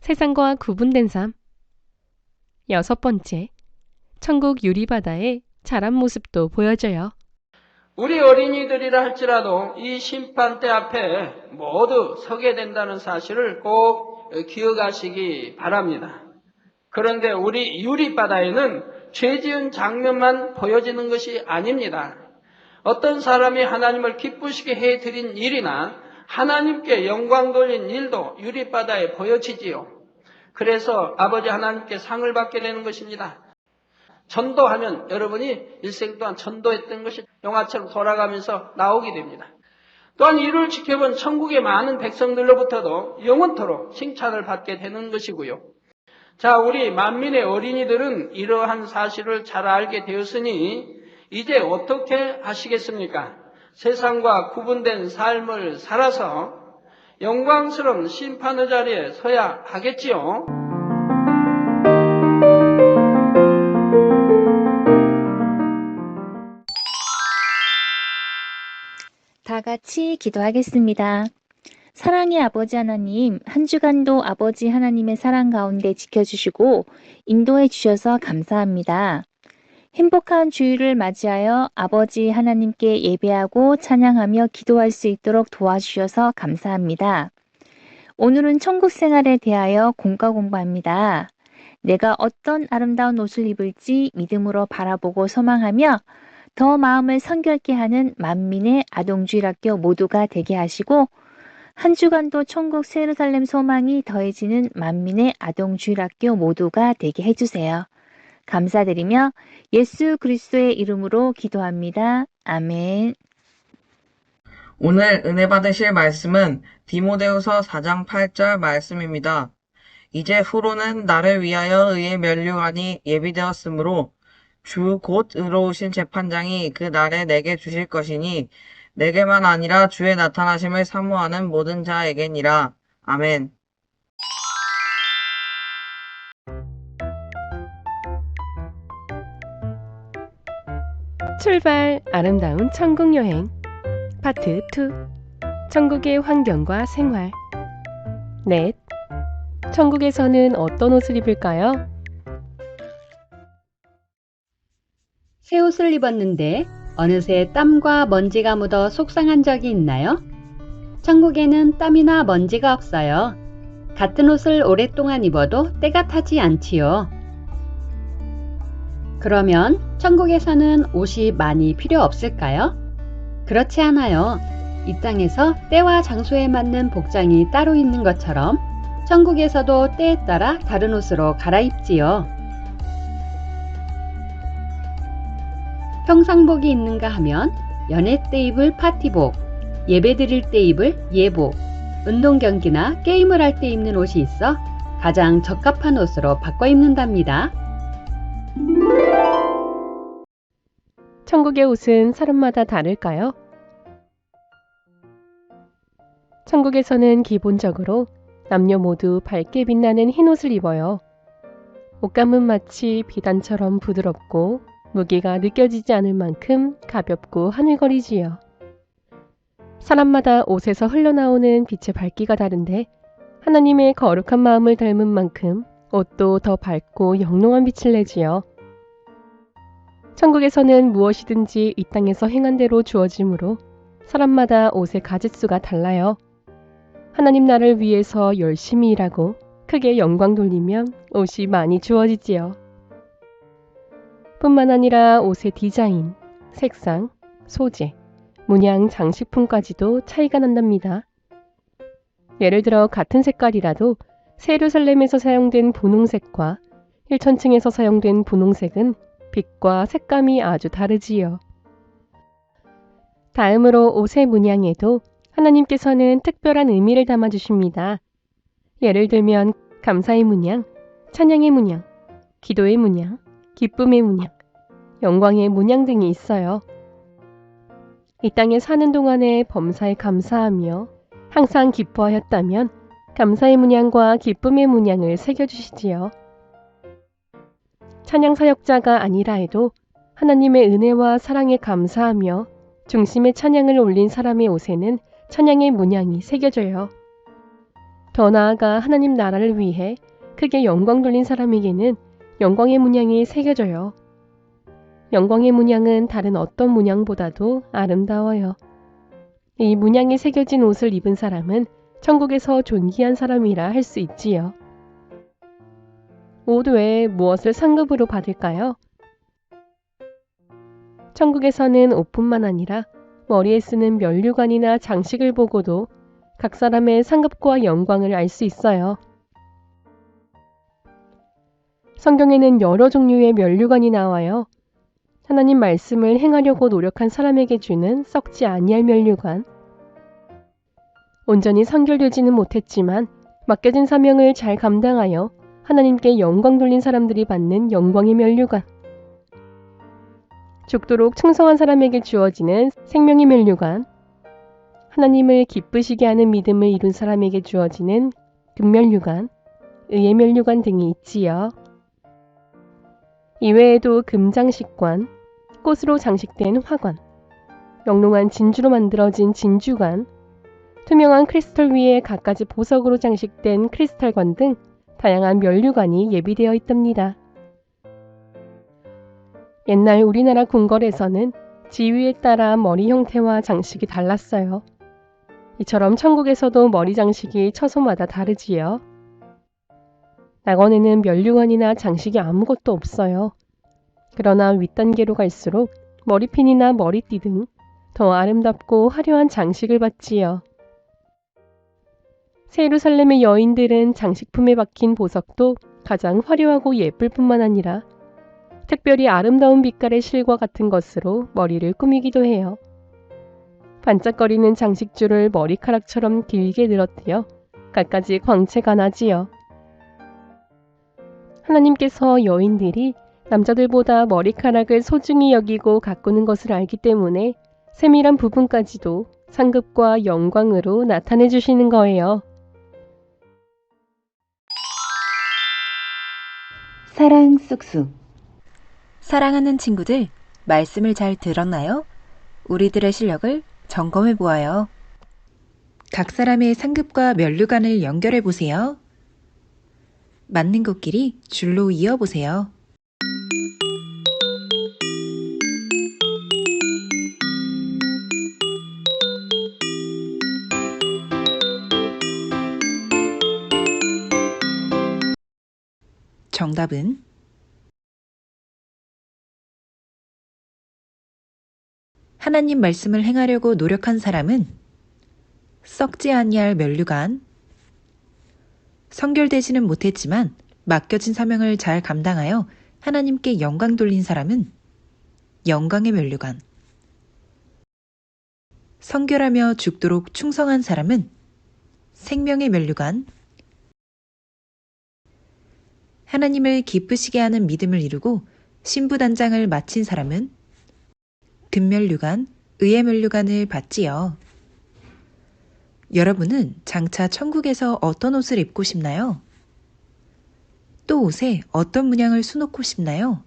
세상과 구분된 삶. 6번째, 천국 유리바다의 자란 모습도 보여줘요. 우리 어린이들이라 할지라도 이 심판대 앞에 모두 서게 된다는 사실을 꼭 기억하시기 바랍니다. 그런데 우리 유리바다에는 죄 지은 장면만 보여지는 것이 아닙니다. 어떤 사람이 하나님을 기쁘시게 해드린 일이나 하나님께 영광 돌린 일도 유리바다에 보여지지요. 그래서 아버지 하나님께 상을 받게 되는 것입니다. 전도하면 여러분이 일생 동안 전도했던 것이 영화처럼 돌아가면서 나오게 됩니다. 또한 이를 지켜본 천국의 많은 백성들로부터도 영원토록 칭찬을 받게 되는 것이고요. 자, 우리 만민의 어린이들은 이러한 사실을 잘 알게 되었으니 이제 어떻게 하시겠습니까? 세상과 구분된 삶을 살아서 영광스러운 심판의 자리에 서야 하겠지요. 다 같이 기도하겠습니다. 사랑의 아버지 하나님, 한 주간도 아버지 하나님의 사랑 가운데 지켜주시고 인도해 주셔서 감사합니다. 행복한 주일을 맞이하여 아버지 하나님께 예배하고 찬양하며 기도할 수 있도록 도와주셔서 감사합니다. 오늘은 천국 생활에 대하여 공과 공부합니다. 내가 어떤 아름다운 옷을 입을지 믿음으로 바라보고 소망하며 더 마음을 성결케 하는 만민의 아동주일학교 모두가 되게 하시고 한 주간도 천국 예루살렘 소망이 더해지는 만민의 아동주일학교 모두가 되게 해주세요. 감사드리며 예수 그리스도의 이름으로 기도합니다. 아멘. 오늘 은혜 받으실 말씀은 디모데후서 4장 8절 말씀입니다. 이제 후로는 나를 위하여 의의 면류관이 예비되었으므로 주 곧 의로우신 재판장이 그 날에 내게 주실 것이니 내게만 아니라 주의 나타나심을 사모하는 모든 자에게니라. 아멘. 출발 아름다운 천국 여행 파트 2. 천국의 환경과 생활. 넷. 천국에서는 어떤 옷을 입을까요? 새 옷을 입었는데 어느새 땀과 먼지가 묻어 속상한 적이 있나요? 천국에는 땀이나 먼지가 없어요. 같은 옷을 오랫동안 입어도 때가 타지 않지요. 그러면 천국에서는 옷이 많이 필요 없을까요? 그렇지 않아요. 이 땅에서 때와 장소에 맞는 복장이 따로 있는 것처럼 천국에서도 때에 따라 다른 옷으로 갈아입지요. 평상복이 있는가 하면 연애 때 입을 파티복, 예배 드릴 때 입을 예복, 운동 경기나 게임을 할 때 입는 옷이 있어 가장 적합한 옷으로 바꿔 입는답니다. 천국의 옷은 사람마다 다를까요? 천국에서는 기본적으로 남녀 모두 밝게 빛나는 흰 옷을 입어요. 옷감은 마치 비단처럼 부드럽고 무게가 느껴지지 않을 만큼 가볍고 하늘거리지요. 사람마다 옷에서 흘러나오는 빛의 밝기가 다른데 하나님의 거룩한 마음을 닮은 만큼 옷도 더 밝고 영롱한 빛을 내지요. 천국에서는 무엇이든지 이 땅에서 행한 대로 주어지므로 사람마다 옷의 가짓수가 달라요. 하나님 나라를 위해서 열심히 일하고 크게 영광 돌리면 옷이 많이 주어지지요. 뿐만 아니라 옷의 디자인, 색상, 소재, 문양, 장식품까지도 차이가 난답니다. 예를 들어 같은 색깔이라도 예루살렘에서 사용된 분홍색과 1천층에서 사용된 분홍색은 빛과 색감이 아주 다르지요. 다음으로 옷의 문양에도 하나님께서는 특별한 의미를 담아주십니다. 예를 들면 감사의 문양, 찬양의 문양, 기도의 문양, 기쁨의 문양, 영광의 문양 등이 있어요. 이 땅에 사는 동안에 범사에 감사하며 항상 기뻐하였다면 감사의 문양과 기쁨의 문양을 새겨주시지요. 찬양 사역자가 아니라 해도 하나님의 은혜와 사랑에 감사하며 중심의 찬양을 올린 사람의 옷에는 찬양의 문양이 새겨져요. 더 나아가 하나님 나라를 위해 크게 영광 돌린 사람에게는 영광의 문양이 새겨져요. 영광의 문양은 다른 어떤 문양보다도 아름다워요. 이 문양이 새겨진 옷을 입은 사람은 천국에서 존귀한 사람이라 할 수 있지요. 옷 외에 무엇을 상급으로 받을까요? 천국에서는 옷뿐만 아니라 머리에 쓰는 면류관이나 장식을 보고도 각 사람의 상급과 영광을 알 수 있어요. 성경에는 여러 종류의 면류관이 나와요. 하나님 말씀을 행하려고 노력한 사람에게 주는 썩지 아니할 면류관, 온전히 선결되지는 못했지만 맡겨진 사명을 잘 감당하여 하나님께 영광 돌린 사람들이 받는 영광의 면류관, 죽도록 충성한 사람에게 주어지는 생명의 면류관, 하나님을 기쁘시게 하는 믿음을 이룬 사람에게 주어지는 금면류관, 의의 면류관 등이 있지요. 이외에도 금장식관, 꽃으로 장식된 화관, 영롱한 진주로 만들어진 진주관, 투명한 크리스탈 위에 갖가지 보석으로 장식된 크리스탈관 등 다양한 면류관이 예비되어 있답니다. 옛날 우리나라 궁궐에서는 지위에 따라 머리 형태와 장식이 달랐어요. 이처럼 천국에서도 머리 장식이 처소마다 다르지요. 낙원에는 면류관이나 장식이 아무것도 없어요. 그러나 윗단계로 갈수록 머리핀이나 머리띠 등 더 아름답고 화려한 장식을 받지요. 새 예루살렘의 여인들은 장식품에 박힌 보석도 가장 화려하고 예쁠 뿐만 아니라 특별히 아름다운 빛깔의 실과 같은 것으로 머리를 꾸미기도 해요. 반짝거리는 장식줄을 머리카락처럼 길게 늘어뜨려 갖가지 광채가 나지요. 하나님께서 여인들이 남자들보다 머리카락을 소중히 여기고 가꾸는 것을 알기 때문에 세밀한 부분까지도 상급과 영광으로 나타내 주시는 거예요. 사랑 쑥쑥. 사랑하는 친구들, 말씀을 잘 들었나요? 우리들의 실력을 점검해 보아요. 각 사람의 상급과 면류관을 연결해 보세요. 맞는 곳끼리 줄로 이어 보세요. 정답은 하나님 말씀을 행하려고 노력한 사람은 썩지 아니할 면류관, 성결되지는 못했지만 맡겨진 사명을 잘 감당하여 하나님께 영광 돌린 사람은 영광의 면류관, 성결하며 죽도록 충성한 사람은 생명의 면류관, 하나님을 기쁘시게 하는 믿음을 이루고 신부단장을 마친 사람은 금면류관, 의의 면류관을 받지요. 여러분은 장차 천국에서 어떤 옷을 입고 싶나요? 또 옷에 어떤 문양을 수놓고 싶나요?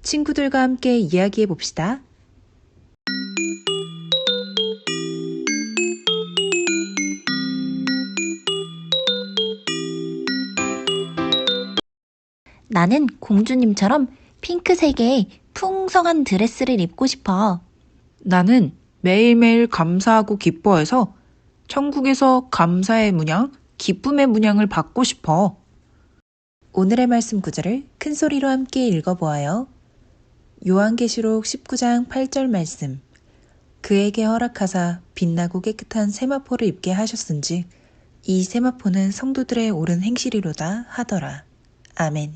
친구들과 함께 이야기해 봅시다. 나는 공주님처럼 핑크색의 풍성한 드레스를 입고 싶어. 나는 매일매일 감사하고 기뻐해서 천국에서 감사의 문양, 기쁨의 문양을 받고 싶어. 오늘의 말씀 구절을 큰 소리로 함께 읽어보아요. 요한계시록 19장 8절 말씀. 그에게 허락하사 빛나고 깨끗한 세마포를 입게 하셨은지 이 세마포는 성도들의 옳은 행실이로다 하더라. 아멘.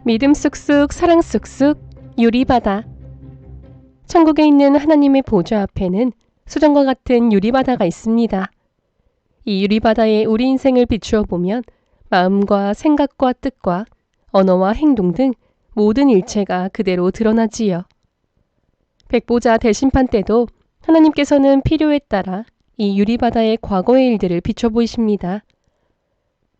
믿음 쑥쑥, 사랑 쑥쑥, 유리바다. 천국에 있는 하나님의 보좌 앞에는 수정과 같은 유리바다가 있습니다. 이 유리바다에 우리 인생을 비추어 보면 마음과 생각과 뜻과 언어와 행동 등 모든 일체가 그대로 드러나지요. 백보자 대심판 때도 하나님께서는 필요에 따라 이 유리바다의 과거의 일들을 비춰 보이십니다.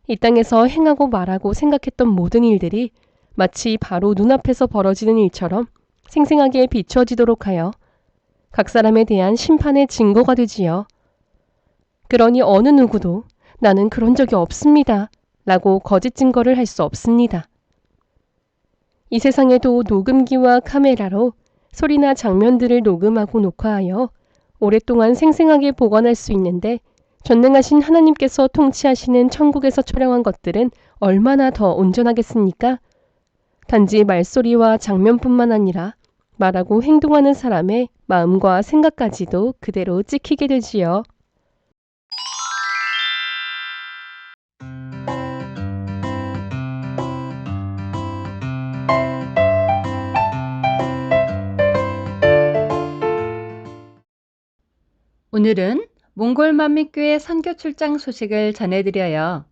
이 땅에서 행하고 말하고 생각했던 모든 일들이 마치 바로 눈앞에서 벌어지는 일처럼 생생하게 비춰지도록 하여 각 사람에 대한 심판의 증거가 되지요. 그러니 어느 누구도 나는 그런 적이 없습니다 라고 거짓 증거를 할 수 없습니다. 이 세상에도 녹음기와 카메라로 소리나 장면들을 녹음하고 녹화하여 오랫동안 생생하게 보관할 수 있는데 전능하신 하나님께서 통치하시는 천국에서 촬영한 것들은 얼마나 더 온전하겠습니까? 단지 말소리와 장면뿐만 아니라 말하고 행동하는 사람의 마음과 생각까지도 그대로 찍히게 되지요. 오늘은 몽골 만미교회 선교 출장 소식을 전해드려요.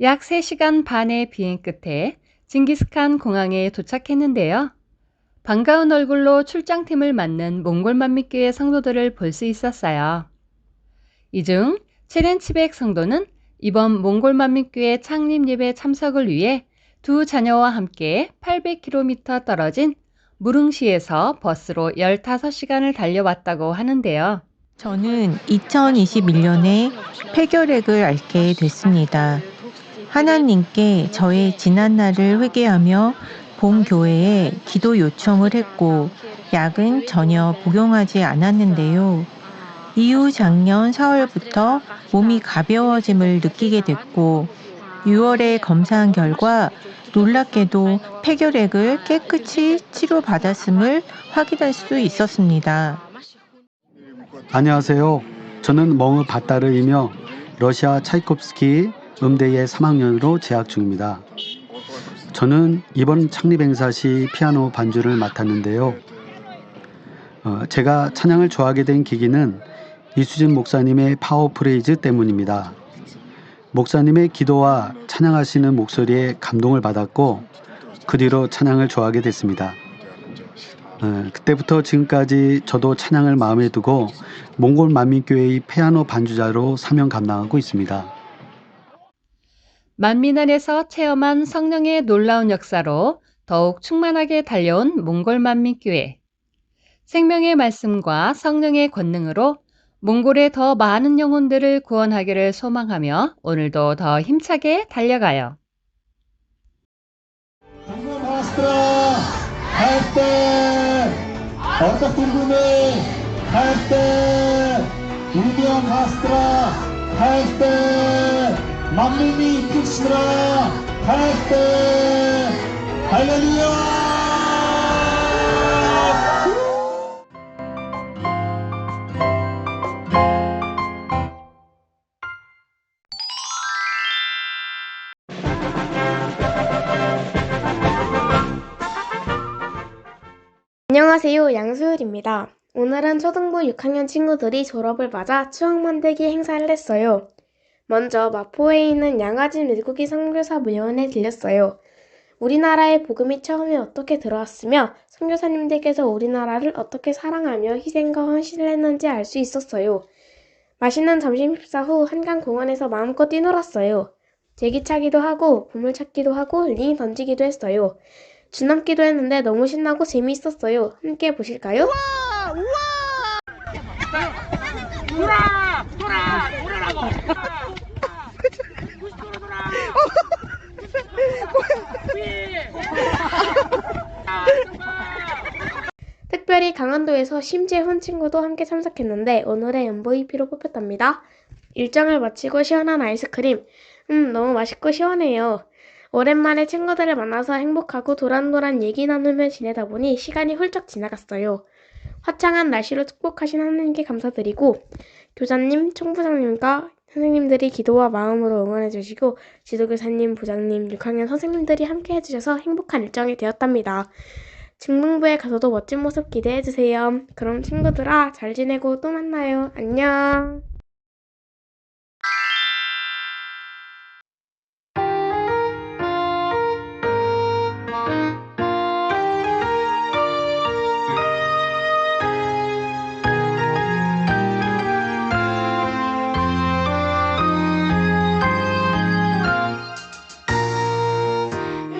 약 3시간 반의 비행 끝에 징기스칸 공항에 도착했는데요. 반가운 얼굴로 출장팀을 맡는 몽골 만미교회 성도들을 볼 수 있었어요. 이 중 체렌치백 성도는 이번 몽골 만미교회 창립 예배 참석을 위해 두 자녀와 함께 800km 떨어진 무릉시에서 버스로 15시간을 달려왔다고 하는데요. 저는 2021년에 폐결핵을 앓게 됐습니다. 하나님께 저의 지난날을 회개하며 본 교회에 기도 요청을 했고 약은 전혀 복용하지 않았는데요. 이후 작년 4월부터 몸이 가벼워짐을 느끼게 됐고 6월에 검사한 결과 놀랍게도 폐결핵을 깨끗이 치료받았음을 확인할 수 있었습니다. 안녕하세요. 저는 멍의 바따르이며 러시아 차이콥스키 음대의 3학년으로 재학 중입니다. 저는 이번 창립 행사 시 피아노 반주를 맡았는데요. 제가 찬양을 좋아하게 된 계기는 이수진 목사님의 파워 프레이즈 때문입니다. 목사님의 기도와 찬양하시는 목소리에 감동을 받았고 그 뒤로 찬양을 좋아하게 됐습니다. 그때부터 지금까지 저도 찬양을 마음에 두고 몽골 만민교회의 피아노 반주자로 사명 감당하고 있습니다. 만민안에서 체험한 성령의 놀라운 역사로 더욱 충만하게 달려온 몽골 만민교회. 생명의 말씀과 성령의 권능으로 몽골의 더 많은 영혼들을 구원하기를 소망하며 오늘도 더 힘차게 달려가요. 만민이 빛이라 할때 할렐루야. 안녕하세요. 양수율입니다. 오늘은 초등부 6학년 친구들이 졸업을 맞아 추억 만들기 행사를 했어요. 먼저 마포에 있는 양아진 밀고기 선교사 무료원에 들렸어요. 우리나라에 복음이 처음에 어떻게 들어왔으며 선교사님들께서 우리나라를 어떻게 사랑하며 희생과 헌신을 했는지 알 수 있었어요. 맛있는 점심 식사 후 한강공원에서 마음껏 뛰놀았어요. 제기차기도 하고 보물찾기도 하고 링 던지기도 했어요. 줄넘기도 했는데 너무 신나고 재미있었어요. 함께 보실까요? 특별히 강원도에서 심재훈 친구도 함께 참석했는데 오늘의 MVP로 뽑혔답니다. 일정을 마치고 시원한 아이스크림. 너무 맛있고 시원해요. 오랜만에 친구들을 만나서 행복하고 도란도란 얘기 나누며 지내다 보니 시간이 훌쩍 지나갔어요. 화창한 날씨로 축복하신 하나님께 감사드리고 교사님, 총부장님과 선생님들이 기도와 마음으로 응원해주시고 지도교사님, 부장님, 6학년 선생님들이 함께 해주셔서 행복한 일정이 되었답니다. 중등부에 가서도 멋진 모습 기대해주세요. 그럼 친구들아, 잘 지내고 또 만나요. 안녕.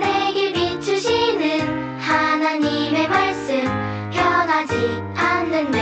내게 비추시는 하나님의 말씀 변하지 않는 내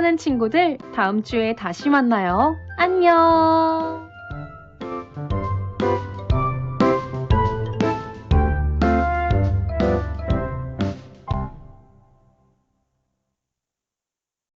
사랑하는 친구들, 다음 주에 다시 만나요. 안녕!